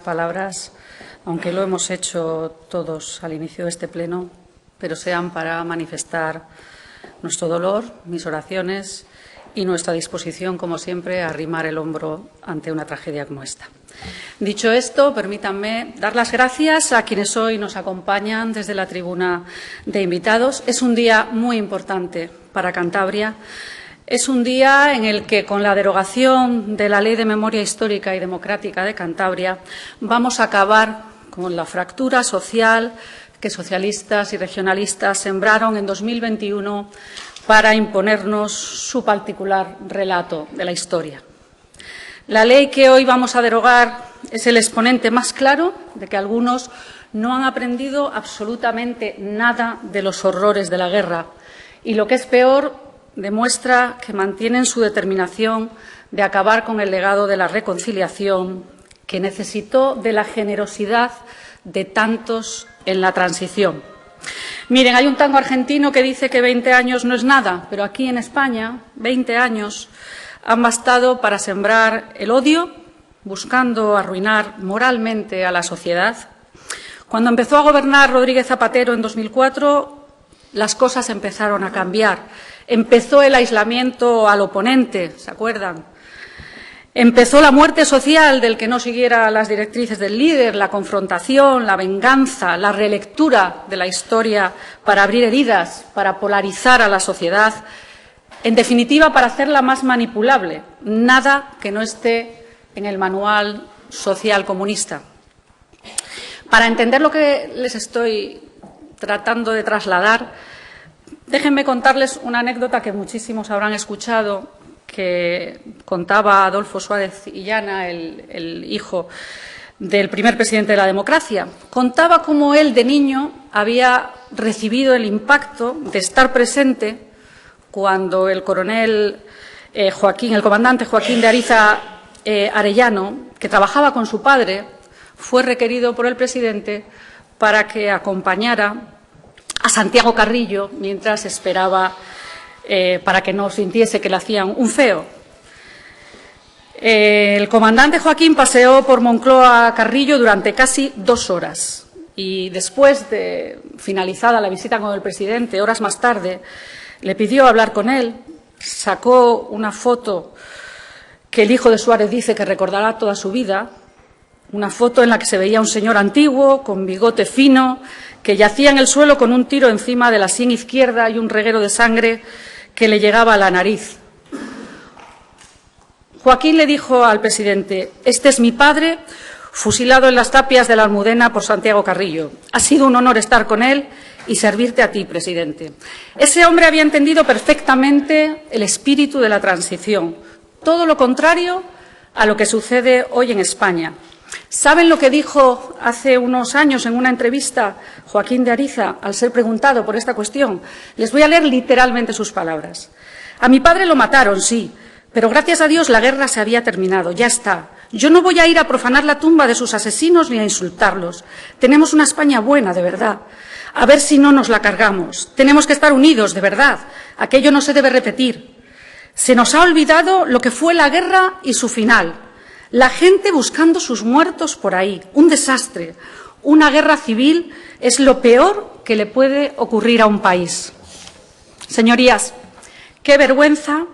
Palabras, aunque lo hemos hecho todos al inicio de este pleno, pero sean para manifestar nuestro dolor, mis oraciones y nuestra disposición, como siempre, a arrimar el hombro ante una tragedia como esta. Dicho esto, permítanme dar las gracias a quienes hoy nos acompañan desde la tribuna de invitados. Es un día muy importante para Cantabria. Es un día en el que, con la derogación de la Ley de Memoria Histórica y Democrática de Cantabria, vamos a acabar con la fractura social que socialistas y regionalistas sembraron en 2021 para imponernos su particular relato de la historia. La ley que hoy vamos a derogar es el exponente más claro de que algunos no han aprendido absolutamente nada de los horrores de la guerra y, lo que es peor, demuestra que mantienen su determinación de acabar con el legado de la reconciliación que necesitó de la generosidad de tantos en la transición. Miren, hay un tango argentino que dice que 20 años no es nada, pero aquí en España 20 años han bastado para sembrar el odio, buscando arruinar moralmente a la sociedad. Cuando empezó a gobernar Rodríguez Zapatero en 2004, las cosas empezaron a cambiar. Empezó el aislamiento al oponente, ¿se acuerdan? Empezó la muerte social del que no siguiera las directrices del líder, la confrontación, la venganza, la relectura de la historia para abrir heridas, para polarizar a la sociedad, en definitiva, para hacerla más manipulable. Nada que no esté en el manual social comunista. Para entender lo que les estoy tratando de trasladar, déjenme contarles una anécdota que muchísimos habrán escuchado, que contaba Adolfo Suárez Illana, el hijo del primer presidente de la democracia. Contaba cómo él, de niño, había recibido el impacto de estar presente cuando el comandante Joaquín de Ariza Arellano, que trabajaba con su padre, fue requerido por el presidente para que acompañara a Santiago Carrillo mientras esperaba para que no sintiese que le hacían un feo. El comandante Joaquín paseó por Moncloa a Carrillo durante casi 2 horas y, después de finalizada la visita con el presidente, horas más tarde, le pidió hablar con él. Sacó una foto que el hijo de Suárez dice que recordará toda su vida, una foto en la que se veía un señor antiguo, con bigote fino, que yacía en el suelo con un tiro encima de la sien izquierda y un reguero de sangre que le llegaba a la nariz. Joaquín le dijo al presidente: «Este es mi padre, fusilado en las tapias de la Almudena por Santiago Carrillo. Ha sido un honor estar con él y servirte a ti, presidente». Ese hombre había entendido perfectamente el espíritu de la transición, todo lo contrario a lo que sucede hoy en España. ¿Saben lo que dijo hace unos años en una entrevista Joaquín de Ariza al ser preguntado por esta cuestión? Les voy a leer literalmente sus palabras. «A mi padre lo mataron, sí, pero gracias a Dios la guerra se había terminado, ya está. Yo no voy a ir a profanar la tumba de sus asesinos ni a insultarlos. Tenemos una España buena, de verdad. A ver si no nos la cargamos. Tenemos que estar unidos, de verdad. Aquello no se debe repetir. Se nos ha olvidado lo que fue la guerra y su final. La gente buscando sus muertos por ahí. Un desastre. Una guerra civil es lo peor que le puede ocurrir a un país». Señorías, qué vergüenza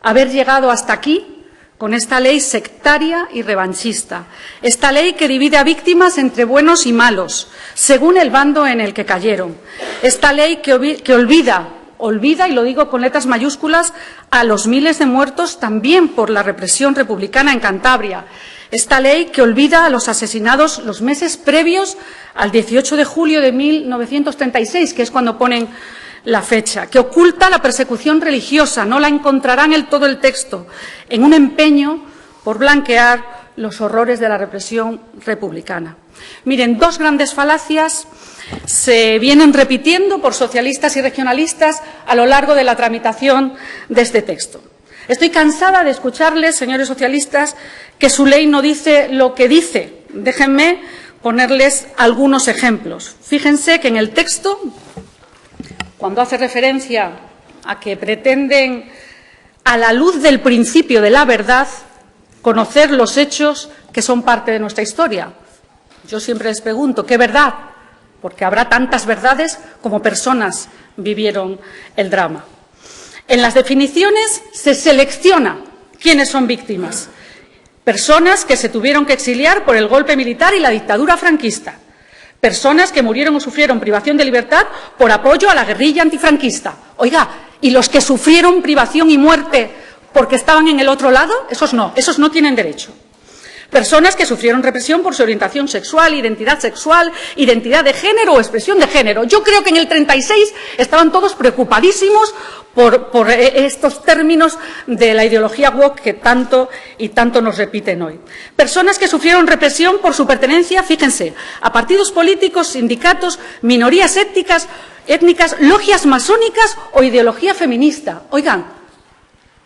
haber llegado hasta aquí con esta ley sectaria y revanchista. Esta ley que divide a víctimas entre buenos y malos, según el bando en el que cayeron. Esta ley que olvida, y lo digo con letras mayúsculas, a los miles de muertos también por la represión republicana en Cantabria. Esta ley que olvida a los asesinados los meses previos al 18 de julio de 1936, que es cuando ponen la fecha, que oculta la persecución religiosa, no la encontrarán en todo el texto, en un empeño por blanquear los horrores de la represión republicana. Miren, 2 grandes falacias se vienen repitiendo por socialistas y regionalistas a lo largo de la tramitación de este texto. Estoy cansada de escucharles, señores socialistas, que su ley no dice lo que dice. Déjenme ponerles algunos ejemplos. Fíjense que en el texto, cuando hace referencia a que pretenden, a la luz del principio de la verdad, conocer los hechos que son parte de nuestra historia. Yo siempre les pregunto, ¿qué verdad? Porque habrá tantas verdades como personas vivieron el drama. En las definiciones se selecciona quiénes son víctimas. Personas que se tuvieron que exiliar por el golpe militar y la dictadura franquista. Personas que murieron o sufrieron privación de libertad por apoyo a la guerrilla antifranquista. Oiga, ¿y los que sufrieron privación y muerte porque estaban en el otro lado? Esos no tienen derecho. Personas que sufrieron represión por su orientación sexual, identidad de género o expresión de género. Yo creo que en el 36 estaban todos preocupadísimos por estos términos de la ideología woke que tanto y tanto nos repiten hoy. Personas que sufrieron represión por su pertenencia, fíjense, a partidos políticos, sindicatos, minorías étnicas, logias masónicas o ideología feminista. Oigan,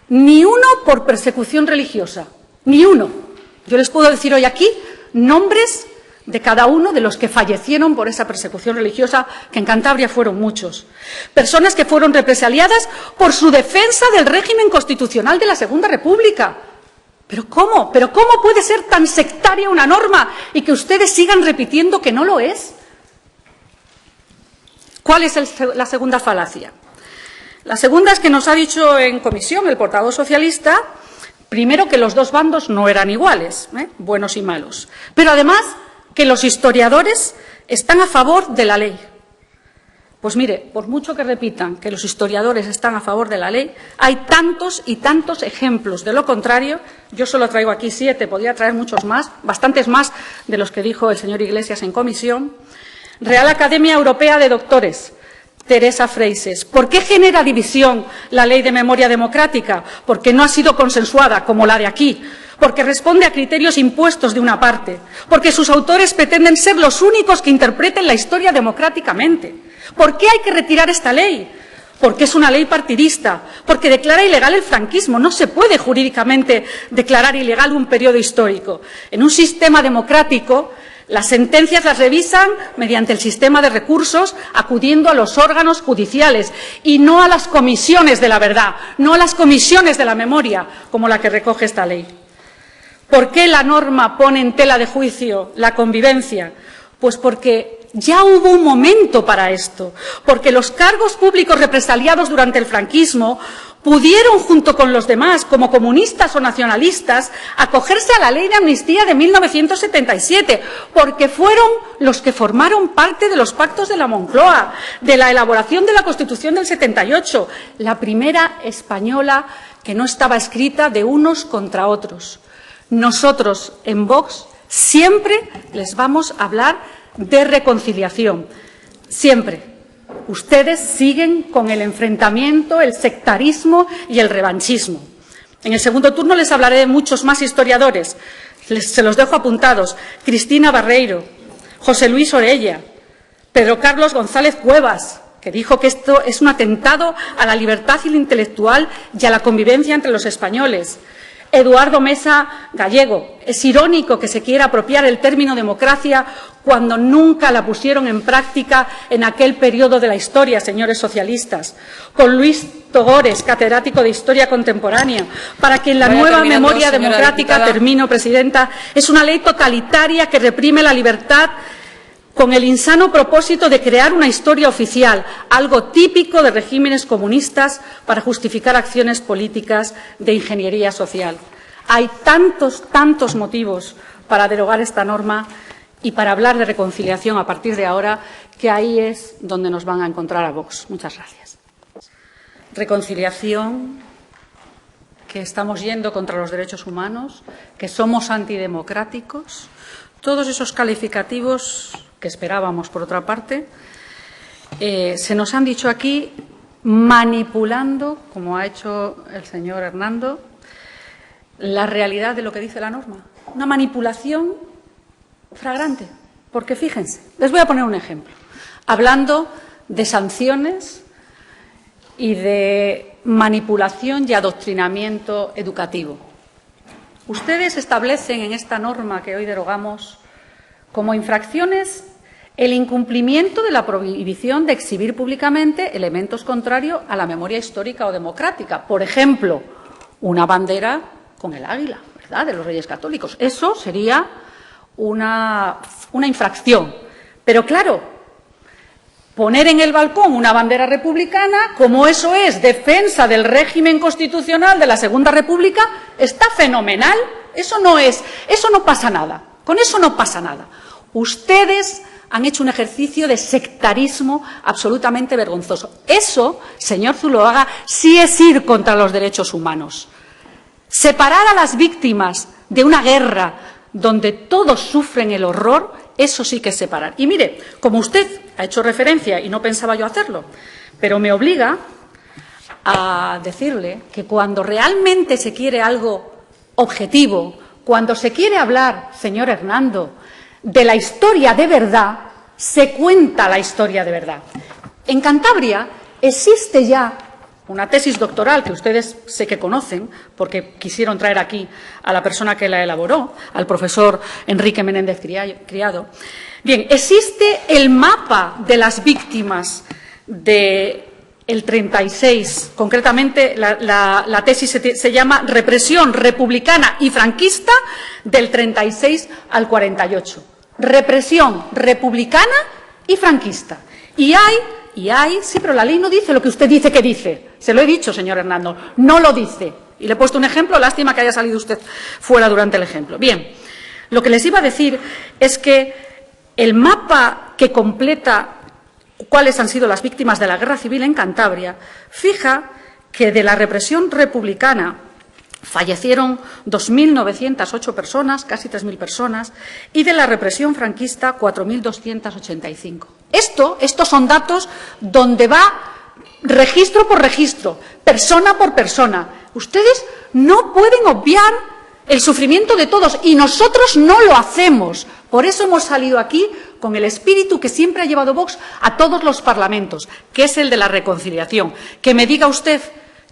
ni uno por persecución religiosa, ni uno. Yo les puedo decir hoy aquí nombres de cada uno de los que fallecieron por esa persecución religiosa, que en Cantabria fueron muchos. Personas que fueron represaliadas por su defensa del régimen constitucional de la Segunda República. ¿Pero cómo? ¿Pero cómo puede ser tan sectaria una norma y que ustedes sigan repitiendo que no lo es? ¿Cuál es la segunda falacia? La segunda es que nos ha dicho en comisión el portavoz socialista, primero, que los dos bandos no eran iguales, buenos y malos, pero además que los historiadores están a favor de la ley. Pues mire, por mucho que repitan que los historiadores están a favor de la ley, hay tantos y tantos ejemplos de lo contrario. Yo solo traigo aquí 7, podría traer muchos más, bastantes más de los que dijo el señor Iglesias en comisión. Real Academia Europea de Doctores, Teresa Freixes. ¿Por qué genera división la Ley de Memoria Democrática? Porque no ha sido consensuada, como la de aquí. Porque responde a criterios impuestos de una parte. Porque sus autores pretenden ser los únicos que interpreten la historia democráticamente. ¿Por qué hay que retirar esta ley? Porque es una ley partidista. Porque declara ilegal el franquismo. No se puede jurídicamente declarar ilegal un periodo histórico. En un sistema democrático, las sentencias las revisan mediante el sistema de recursos, acudiendo a los órganos judiciales y no a las comisiones de la verdad, no a las comisiones de la memoria, como la que recoge esta ley. ¿Por qué la norma pone en tela de juicio la convivencia? Pues porque ya hubo un momento para esto, porque los cargos públicos represaliados durante el franquismo pudieron, junto con los demás, como comunistas o nacionalistas, acogerse a la Ley de Amnistía de 1977, porque fueron los que formaron parte de los pactos de la Moncloa, de la elaboración de la Constitución del 78, la primera española que no estaba escrita de unos contra otros. Nosotros, en Vox, siempre les vamos a hablar de reconciliación, siempre. Ustedes siguen con el enfrentamiento, el sectarismo y el revanchismo. En el segundo turno les hablaré de muchos más historiadores. Se los dejo apuntados. Cristina Barreiro, José Luis Orella, Pedro Carlos González Cuevas, que dijo que esto es un atentado a la libertad intelectual y a la convivencia entre los españoles. Eduardo Mesa Gallego. Es irónico que se quiera apropiar el término democracia cuando nunca la pusieron en práctica en aquel periodo de la historia, señores socialistas. Con Luis Togores, catedrático de Historia Contemporánea, para quien la nueva memoria democrática, termino, presidenta, es una ley totalitaria que reprime la libertad con el insano propósito de crear una historia oficial, algo típico de regímenes comunistas para justificar acciones políticas de ingeniería social. Hay tantos motivos para derogar esta norma y para hablar de reconciliación a partir de ahora, que ahí es donde nos van a encontrar a Vox. Muchas gracias. Reconciliación, que estamos yendo contra los derechos humanos, que somos antidemocráticos, todos esos calificativos que esperábamos, por otra parte, se nos han dicho aquí manipulando, como ha hecho el señor Hernando, la realidad de lo que dice la norma. Una manipulación flagrante, porque fíjense, les voy a poner un ejemplo. Hablando de sanciones y de manipulación y adoctrinamiento educativo. Ustedes establecen en esta norma que hoy derogamos como infracciones el incumplimiento de la prohibición de exhibir públicamente elementos contrarios a la memoria histórica o democrática. Por ejemplo, una bandera con el águila, ¿verdad?, de los Reyes Católicos. Eso sería una infracción. Pero claro, poner en el balcón una bandera republicana, como eso es defensa del régimen constitucional de la Segunda República, está fenomenal. Eso no pasa nada. Con eso no pasa nada. Ustedes han hecho un ejercicio de sectarismo absolutamente vergonzoso. Eso, señor Zuloaga, sí es ir contra los derechos humanos. Separar a las víctimas de una guerra donde todos sufren el horror, eso sí que es separar. Y mire, como usted ha hecho referencia, y no pensaba yo hacerlo, pero me obliga a decirle que cuando realmente se quiere algo objetivo, cuando se quiere hablar, señor Hernando, de la historia de verdad, se cuenta la historia de verdad. En Cantabria existe ya una tesis doctoral que ustedes sé que conocen, porque quisieron traer aquí a la persona que la elaboró, al profesor Enrique Menéndez Criado. Bien, existe el mapa de las víctimas del 36, concretamente la tesis se llama Represión republicana y franquista del 36 al 48. Represión republicana y franquista. Y hay, sí, pero la ley no dice lo que usted dice que dice. Se lo he dicho, señor Hernando, no lo dice. Y le he puesto un ejemplo, lástima que haya salido usted fuera durante el ejemplo. Bien, lo que les iba a decir es que el mapa que completa cuáles han sido las víctimas de la guerra civil en Cantabria fija que de la represión republicana fallecieron 2.908 personas, casi 3.000 personas, y de la represión franquista 4.285. Estos son datos donde va registro por registro, persona por persona. Ustedes no pueden obviar el sufrimiento de todos y nosotros no lo hacemos. Por eso hemos salido aquí con el espíritu que siempre ha llevado Vox a todos los parlamentos, que es el de la reconciliación. Que me diga usted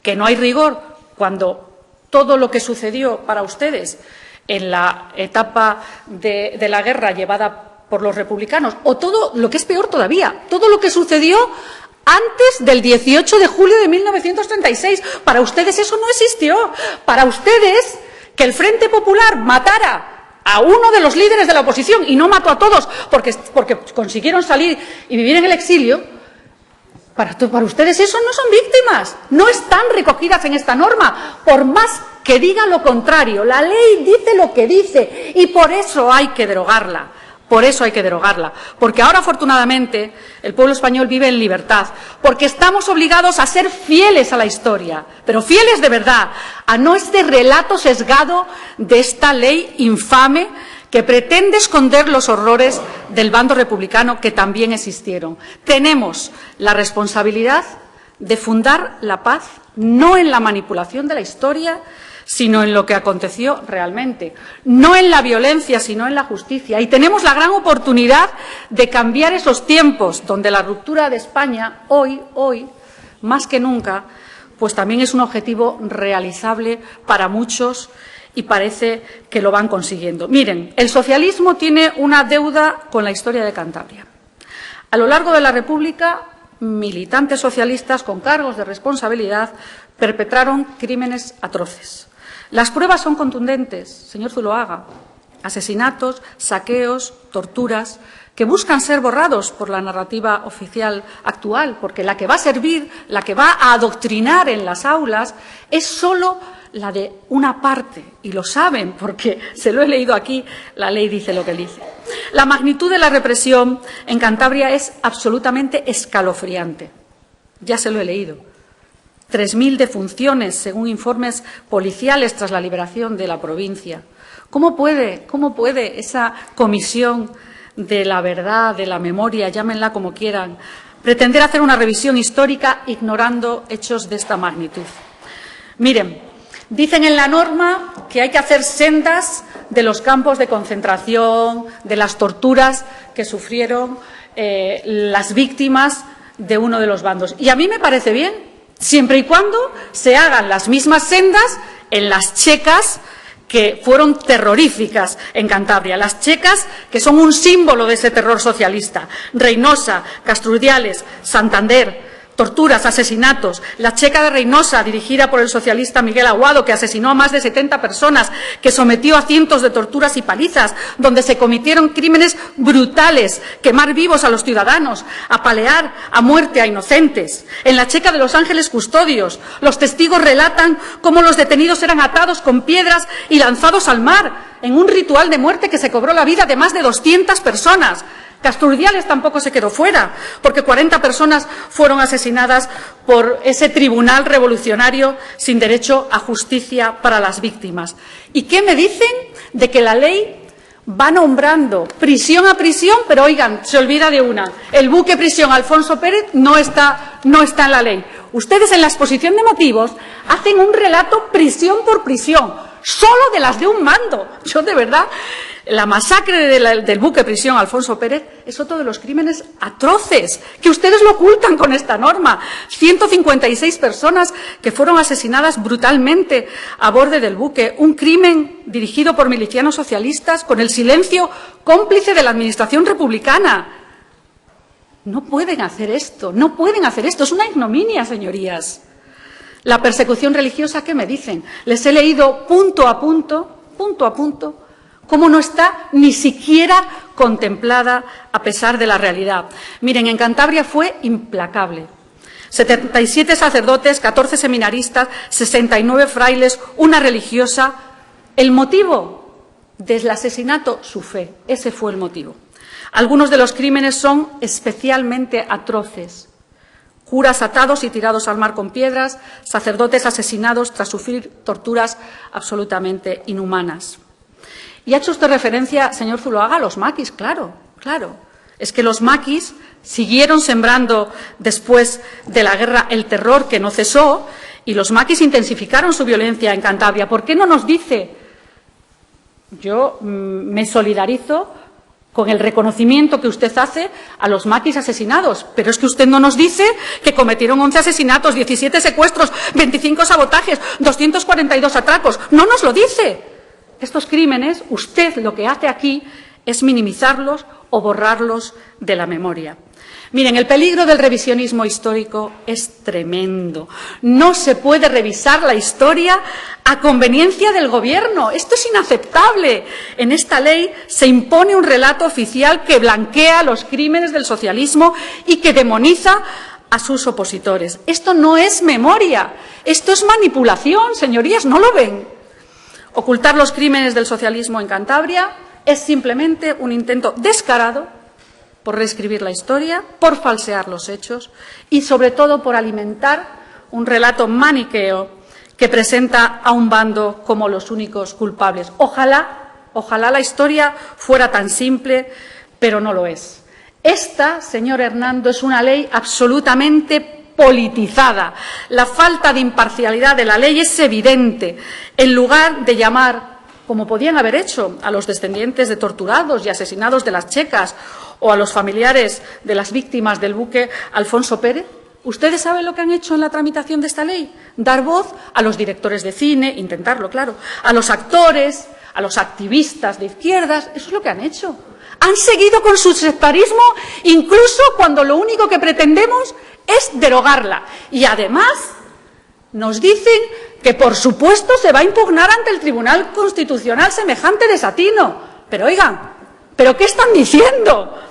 que no hay rigor cuando todo lo que sucedió para ustedes en la etapa de la guerra llevada por los republicanos, o todo lo que es peor todavía, todo lo que sucedió antes del 18 de julio de 1936. Para ustedes eso no existió. Para ustedes, que el Frente Popular matara a uno de los líderes de la oposición y no mató a todos porque consiguieron salir y vivir en el exilio, para ustedes eso no son víctimas, no están recogidas en esta norma, por más que diga lo contrario. La ley dice lo que dice y por eso hay que derogarla. Por eso hay que derogarla, porque ahora afortunadamente el pueblo español vive en libertad, porque estamos obligados a ser fieles a la historia, pero fieles de verdad, a no este relato sesgado de esta ley infame que pretende esconder los horrores del bando republicano que también existieron. Tenemos la responsabilidad de fundar la paz, no en la manipulación de la historia, sino en lo que aconteció realmente, no en la violencia, sino en la justicia. Y tenemos la gran oportunidad de cambiar esos tiempos donde la ruptura de España, hoy, más que nunca, pues también es un objetivo realizable para muchos y parece que lo van consiguiendo. Miren, el socialismo tiene una deuda con la historia de Cantabria. A lo largo de la República, militantes socialistas con cargos de responsabilidad perpetraron crímenes atroces. Las pruebas son contundentes, señor Zuloaga. Asesinatos, saqueos, torturas, que buscan ser borrados por la narrativa oficial actual, porque la que va a servir, la que va a adoctrinar en las aulas, es solo la de una parte, y lo saben porque se lo he leído aquí, la ley dice lo que dice. La magnitud de la represión en Cantabria es absolutamente escalofriante. Ya se lo he leído. 3.000 defunciones, según informes policiales, tras la liberación de la provincia. ¿Cómo puede esa comisión de la verdad, de la memoria, llámenla como quieran, pretender hacer una revisión histórica ignorando hechos de esta magnitud? Miren, dicen en la norma que hay que hacer sendas de los campos de concentración, de las torturas que sufrieron las víctimas de uno de los bandos. Y a mí me parece bien, siempre y cuando se hagan las mismas sendas en las checas que fueron terroríficas en Cantabria, las checas que son un símbolo de ese terror socialista. Reinosa, Castrudiales, Santander, torturas, asesinatos, la Checa de Reynosa, dirigida por el socialista Miguel Aguado, que asesinó a más de 70 personas, que sometió a cientos de torturas y palizas, donde se cometieron crímenes brutales, quemar vivos a los ciudadanos, apalear a muerte a inocentes. En la Checa de Los Ángeles Custodios, los testigos relatan cómo los detenidos eran atados con piedras y lanzados al mar, en un ritual de muerte que se cobró la vida de más de 200 personas. Casturdiales tampoco se quedó fuera, porque 40 personas fueron asesinadas por ese tribunal revolucionario sin derecho a justicia para las víctimas. ¿Y qué me dicen de que la ley va nombrando prisión a prisión? Pero oigan, se olvida de una: el buque prisión Alfonso Pérez no está en la ley. Ustedes en la exposición de motivos hacen un relato prisión por prisión, solo de las de un mando. Yo de verdad... La masacre del buque prisión Alfonso Pérez es otro de los crímenes atroces que ustedes lo ocultan con esta norma. 156 personas que fueron asesinadas brutalmente a bordo del buque. Un crimen dirigido por milicianos socialistas con el silencio cómplice de la administración republicana. No pueden hacer esto, no pueden hacer esto. Es una ignominia, señorías. La persecución religiosa, ¿qué me dicen? Les he leído punto a punto, cómo no está ni siquiera contemplada a pesar de la realidad. Miren, en Cantabria fue implacable. 77 sacerdotes, 14 seminaristas, 69 frailes, una religiosa. El motivo del asesinato, su fe. Ese fue el motivo. Algunos de los crímenes son especialmente atroces. Curas atados y tirados al mar con piedras, sacerdotes asesinados tras sufrir torturas absolutamente inhumanas. Y ha hecho usted referencia, señor Zuloaga, a los maquis, claro. Es que los maquis siguieron sembrando después de la guerra el terror que no cesó, y los maquis intensificaron su violencia en Cantabria. ¿Por qué no nos dice? Yo me solidarizo con el reconocimiento que usted hace a los maquis asesinados, pero es que usted no nos dice que cometieron 11 asesinatos, 17 secuestros, 25 sabotajes, 242 atracos. No nos lo dice. Estos crímenes, usted lo que hace aquí es minimizarlos o borrarlos de la memoria. Miren, el peligro del revisionismo histórico es tremendo. No se puede revisar la historia a conveniencia del Gobierno. Esto es inaceptable. En esta ley se impone un relato oficial que blanquea los crímenes del socialismo y que demoniza a sus opositores. Esto no es memoria, esto es manipulación, señorías, ¿no lo ven? Ocultar los crímenes del socialismo en Cantabria es simplemente un intento descarado por reescribir la historia, por falsear los hechos y, sobre todo, por alimentar un relato maniqueo que presenta a un bando como los únicos culpables. Ojalá la historia fuera tan simple, pero no lo es. Esta, señor Hernando, es una ley absolutamente politizada. La falta de imparcialidad de la ley es evidente. En lugar de llamar, como podían haber hecho, a los descendientes de torturados y asesinados de las checas o a los familiares de las víctimas del buque Alfonso Pérez, ¿ustedes saben lo que han hecho en la tramitación de esta ley? Dar voz a los directores de cine, intentarlo, claro, a los actores, a los activistas de izquierdas. Eso es lo que han hecho. Han seguido con su sectarismo incluso cuando lo único que pretendemos es derogarla. Y además nos dicen que, por supuesto, se va a impugnar ante el Tribunal Constitucional semejante desatino. Pero oigan, ¿pero qué están diciendo?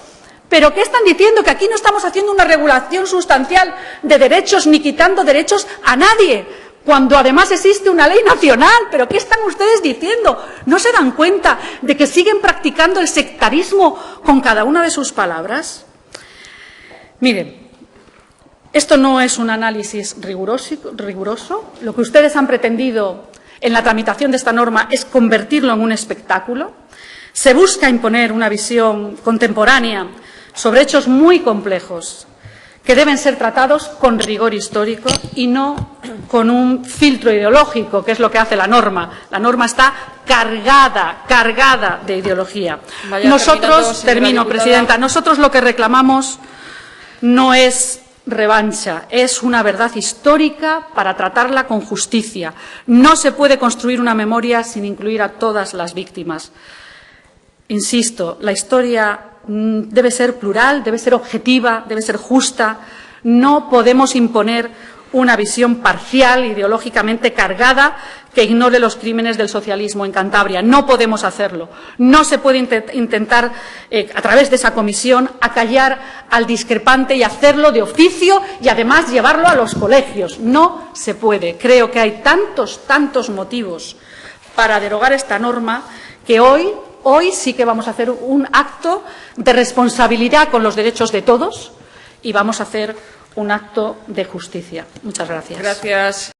¿Pero qué están diciendo? Que aquí no estamos haciendo una regulación sustancial de derechos ni quitando derechos a nadie, cuando además existe una ley nacional. ¿Pero qué están ustedes diciendo? ¿No se dan cuenta de que siguen practicando el sectarismo con cada una de sus palabras? Miren, esto no es un análisis riguroso. Lo que ustedes han pretendido en la tramitación de esta norma es convertirlo en un espectáculo. Se busca imponer una visión contemporánea sobre hechos muy complejos que deben ser tratados con rigor histórico y no con un filtro ideológico, que es lo que hace la norma. La norma está cargada de ideología. Nosotros, termino, Presidenta, nosotros lo que reclamamos no es revancha, es una verdad histórica para tratarla con justicia. No se puede construir una memoria sin incluir a todas las víctimas. Insisto, la historia debe ser plural, debe ser objetiva, debe ser justa. No podemos imponer una visión parcial, ideológicamente cargada, que ignore los crímenes del socialismo en Cantabria. No podemos hacerlo. No se puede intentar, a través de esa comisión, acallar al discrepante y hacerlo de oficio y, además, llevarlo a los colegios. No se puede. Creo que hay tantos motivos para derogar esta norma que hoy sí que vamos a hacer un acto de responsabilidad con los derechos de todos y vamos a hacer un acto de justicia. Muchas gracias. Gracias.